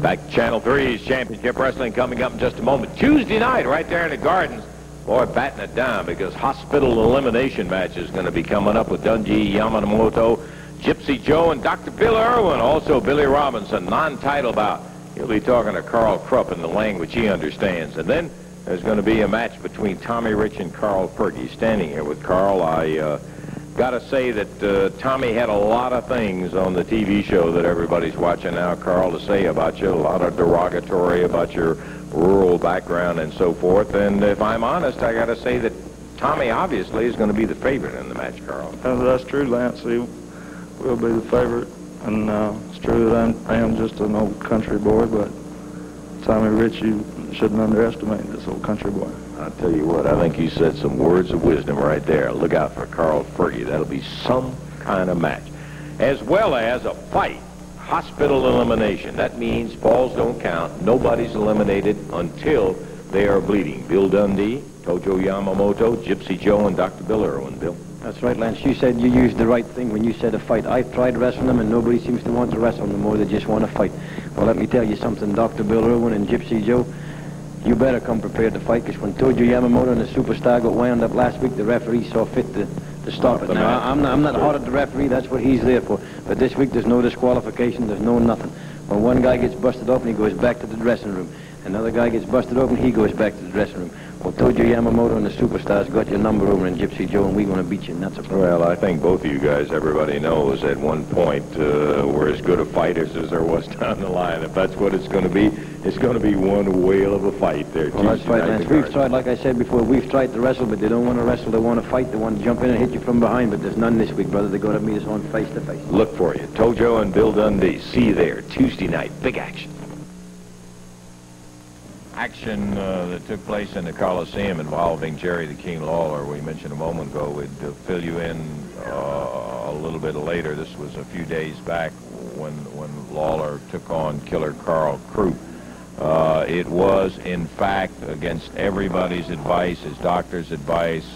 Back to Channel 3's Championship Wrestling coming up in just a moment. Tuesday night right there in the Gardens. Boy, batting it down because hospital elimination match is going to be coming up with Dundee Yamamoto, Gypsy Joe, and Dr. Bill Irwin. Also Billy Robinson, non-title bout. He'll be talking to Carl Krupp in the language he understands. And then there's going to be a match between Tommy Rich and Carl Fergie. Standing here with Carl, I got to say that Tommy had a lot of things on the TV show that everybody's watching now, Carl, to say about you. A lot of derogatory about your rural background and so forth. And if I'm honest, I got to say that Tommy obviously is going to be the favorite in the match, Carl. That's true, Lance. He will be the favorite. And it's true that I am just an old country boy, but Tommy Rich, you shouldn't underestimate this old country boy. I'll tell you what, I think you said some words of wisdom right there. Look out for Carl Fergie. That'll be some kind of match. As well as a fight. Hospital elimination. That means falls don't count. Nobody's eliminated until they are bleeding. Bill Dundee, Tojo Yamamoto, Gypsy Joe, and Dr. Bill Irwin. Bill? That's right, Lance. You said you used the right thing when you said a fight. I've tried wrestling them, and nobody seems to want to wrestle them more. They just want to fight. Well, let me tell you something, Dr. Bill Irwin and Gypsy Joe. You better come prepared to fight, because when Tojo Yamamoto and the Superstar got wound up last week, the referee saw fit to stop it. Now, I'm not hard at the referee. That's what he's there for. But this week, there's no disqualification. There's no nothing. When one guy gets busted open, he goes back to the dressing room. Another guy gets busted open, he goes back to the dressing room. Well, Tojo Yamamoto and the Superstars got your number over in Gypsy Joe, and we're going to beat you, and that's a problem. Well, I think both of you guys, everybody knows, at one point we're as good a fighters as there was down the line. If that's what it's going to be, it's going to be one whale of a fight there. Well, that's right, Lance. We've tried, like I said before, we've tried to wrestle, but they don't want to wrestle. They want to fight. They want to jump in and hit you from behind, but there's none this week, brother. They're going to meet us on face-to-face. Look for you. Tojo and Bill Dundee. See you there Tuesday night. Big action. Action that took place in the Coliseum involving Jerry the King Lawler, we mentioned a moment ago. We'd fill you in a little bit later. This was a few days back when Lawler took on Killer Carl Krupp. It was, in fact, against everybody's advice, his doctor's advice,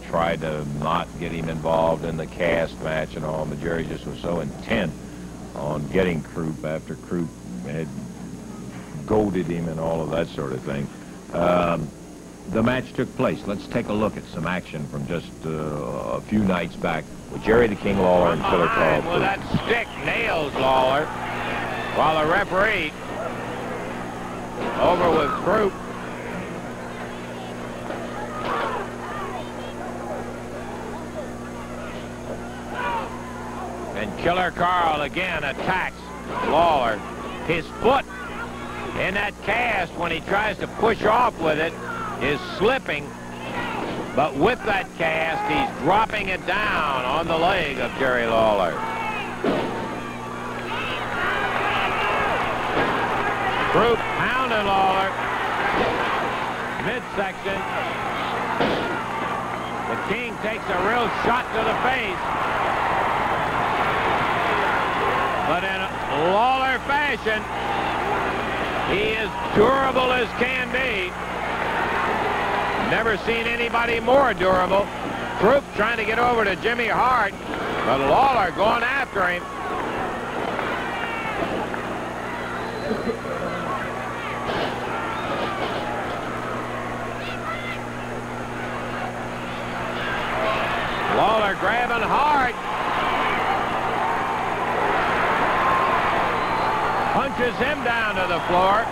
tried to not get him involved in the cast match and all, but Jerry just was so intent on getting Krupp after Krupp had goaded him and all of that sort of thing. The match took place. Let's take a look at some action from just a few nights back with Jerry the King Lawler and Killer Carl Krupp. Well, that stick nails Lawler, while the referee over with Krupp. And Killer Carl again attacks Lawler. His foot in that cast, when he tries to push off with it, is slipping. But with that cast, he's dropping it down on the leg of Jerry Lawler. Krupp pounding Lawler. Midsection. The King takes a real shot to the face. But in Lawler fashion, he is durable as can be. Never seen anybody more durable. Krupp trying to get over to Jimmy Hart, but Lawler going after him. Lawler grabbing Hart. Punches him down to the floor.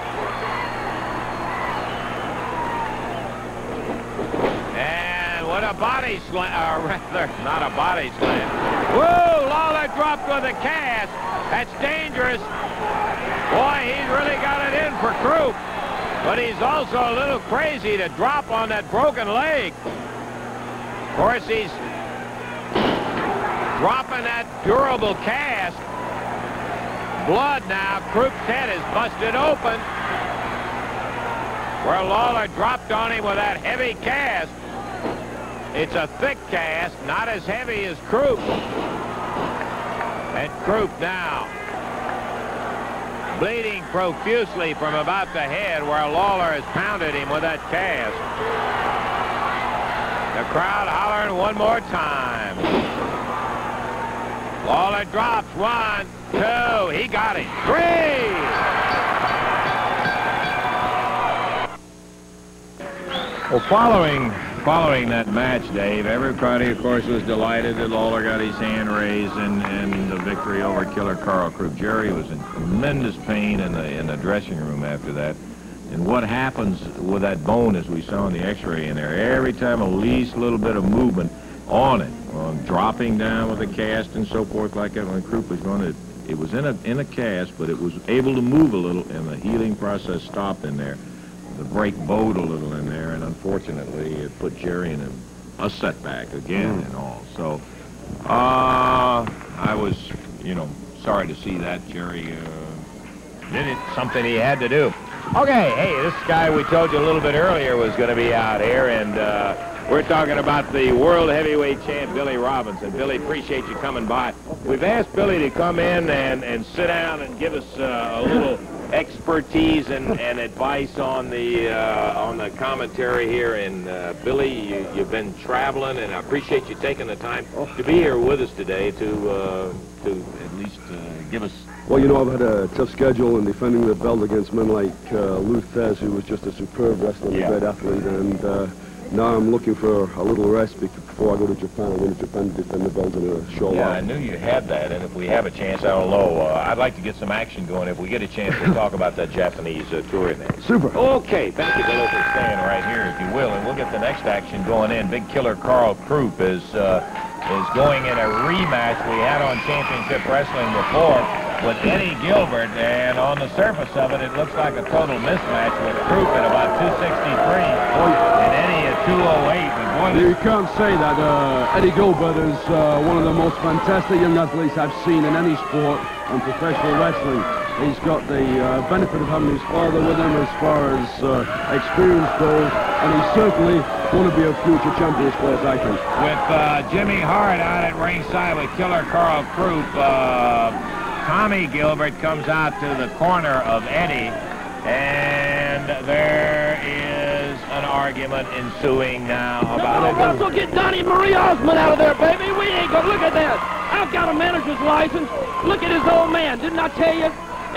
And what a body slam, or rather, not a body slam. Whoa, Lawler dropped with a cast. That's dangerous. Boy, he's really got it in for Krupp. But he's also a little crazy to drop on that broken leg. Of course, he's dropping that durable cast. Blood now. Krupp's head is busted open. Where Lawler dropped on him with that heavy cast. It's a thick cast, not as heavy as Krupp. And Krupp now bleeding profusely from about the head where Lawler has pounded him with that cast. The crowd hollering one more time. Lawler drops. 1, 2. He got it. 3. Well, following that match, Dave, everybody, of course, was delighted that Lawler got his hand raised and the victory over Killer Carl Krupp. Jerry was in tremendous pain in the dressing room after that. And what happens with that bone, as we saw in the X-ray in there, every time a least little bit of movement on it, dropping down with a cast and so forth like that, when Krupp was going, it was in a cast, but it was able to move a little, and the healing process stopped in there. The break bowed a little in there, and unfortunately, it put Jerry in a setback again and all. So, I was, sorry to see that. Jerry did it, something he had to do. Okay, hey, this guy we told you a little bit earlier was going to be out here, and we're talking about the world heavyweight champ, Billy Robinson. Billy, appreciate you coming by. We've asked Billy to come in and sit down and give us a little expertise and advice on the commentary here. And Billy, you've been traveling, and I appreciate you taking the time to be here with us today to at least give us. Well, I've had a tough schedule in defending the belt against men like Lou Thez, who was just a superb wrestler, a great athlete, and now I'm looking for a little rest before I go to Japan. I go to Japan to defend the belt in a short while. Yeah, I knew you had that, and if we have a chance, I don't know. I'd like to get some action going. If we get a chance, we'll talk about that Japanese tour there. Super. Okay, thank you, Billy, for staying right here, if you will, and we'll get the next action going in. Big Killer Carl Krupp is going in a rematch we had on Championship Wrestling before with Eddie Gilbert, and on the surface of it, it looks like a total mismatch with Krupp at about 263 and Eddie at 208. You can't say that. Eddie Gilbert is one of the most fantastic young athletes I've seen in any sport in professional wrestling. He's got the benefit of having his father with him as far as experience goes, and he's certainly going to be a future champion as far as I think. With Jimmy Hart out at ringside with Killer Carl Krupp, Tommy Gilbert comes out to the corner of Eddie, and there is an argument ensuing now about it. Russell, get Donnie Marie Osmond out of there, baby. We ain't gonna look at that. I've got a manager's license. Look at his old man. Didn't I tell you?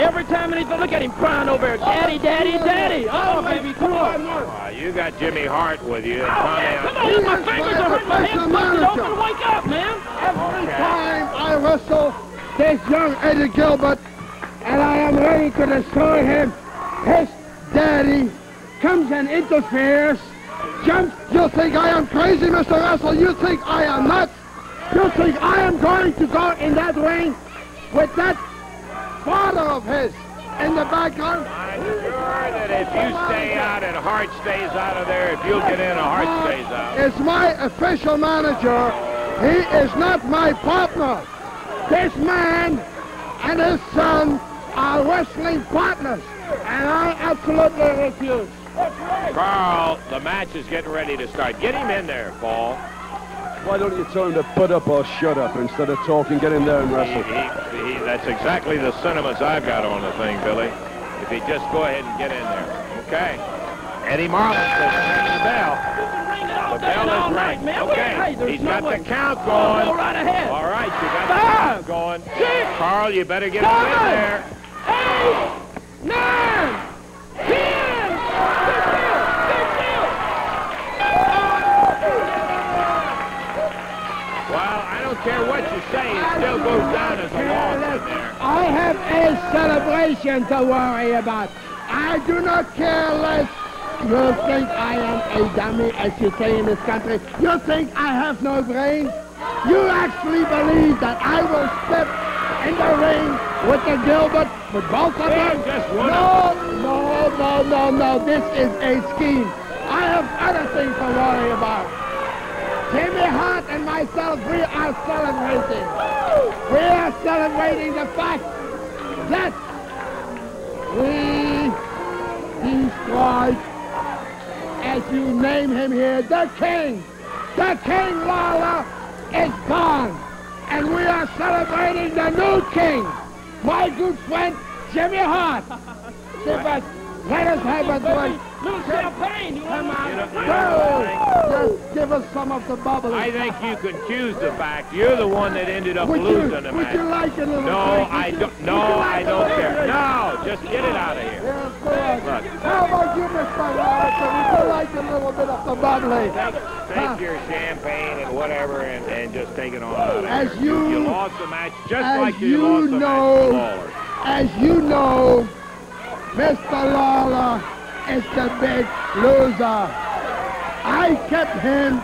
Every time anything, look at him crying over there. Daddy, daddy, daddy. Oh, baby, come on. You got Jimmy Hart with you. And Man, come on, my fingers are hurting. My head's busted open. Wake up, man. Every time I wrestle this young Eddie Gilbert, and I am ready to destroy him, his daddy comes and interferes, jumps. You think I am crazy, Mr. Russell? You think I am nuts? You think I am going to go in that ring with that father of his in the background? I'm sure that if you stay out and Hart stays out of there, if you'll get in, Hart stays out. It's my official manager. He is not my partner. This man and his son are wrestling partners, and I absolutely refuse. Carl, the match is getting ready to start. Get him in there, Paul. Why don't you tell him to put up or shut up instead of talking? Get in there and wrestle. That's exactly the sentiments I've got on the thing, Billy. If he just go ahead and get in there. Okay. Eddie Marlin says ring the bell. The bell is rang. Okay. He's got the count going. Go right ahead. All right, you got the count going. 6, Carl, you better get him in there. 8, 9, 10. Well, I don't care what you say, it still goes down as a loss in there. I have a celebration to worry about. I do not care less. You think I am a dummy, as you say in this country? You think I have no brain? You actually believe that I will step in the ring with the Gilbert, with both of them? No. This is a scheme. I have other things to worry about. Jimmy Hart and myself, we are celebrating. We are celebrating the fact that we destroyed, as you name him here, the King. The King Lawler is gone. And we are celebrating the new King, my good friend, Jimmy Hart. Let us have a drink. Little champagne. Come on. You know, Just give us some of the bubbly. I think you can choose the fact you're the one that ended up Would losing you, the would you match. like a little No, drink? I don't. No, I don't care. No, just get it out of here. Yes, go ahead. Look. How about you, Mr. Robinson? Would you like a little bit of the bubbly? Take your champagne and whatever and just take it on out of here. As you lost the match just as like you you lost the know- match to Lawler. As you know, Mr. Lawler is the big loser. I kept him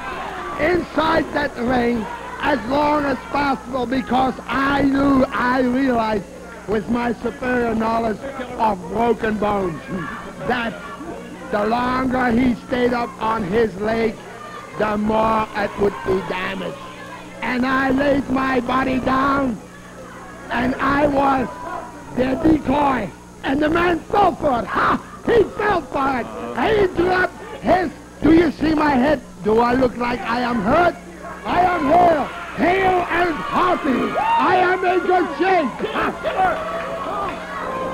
inside that ring as long as possible because I realized with my superior knowledge of broken bones that the longer he stayed up on his leg, the more it would be damaged. And I laid my body down, and I was the decoy. And the man fell for it. Ha! He fell for it. He dropped his... Do you see my head? Do I look like I am hurt? I am here, hale and hearty. I am in good shape.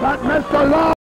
But Mr. Law...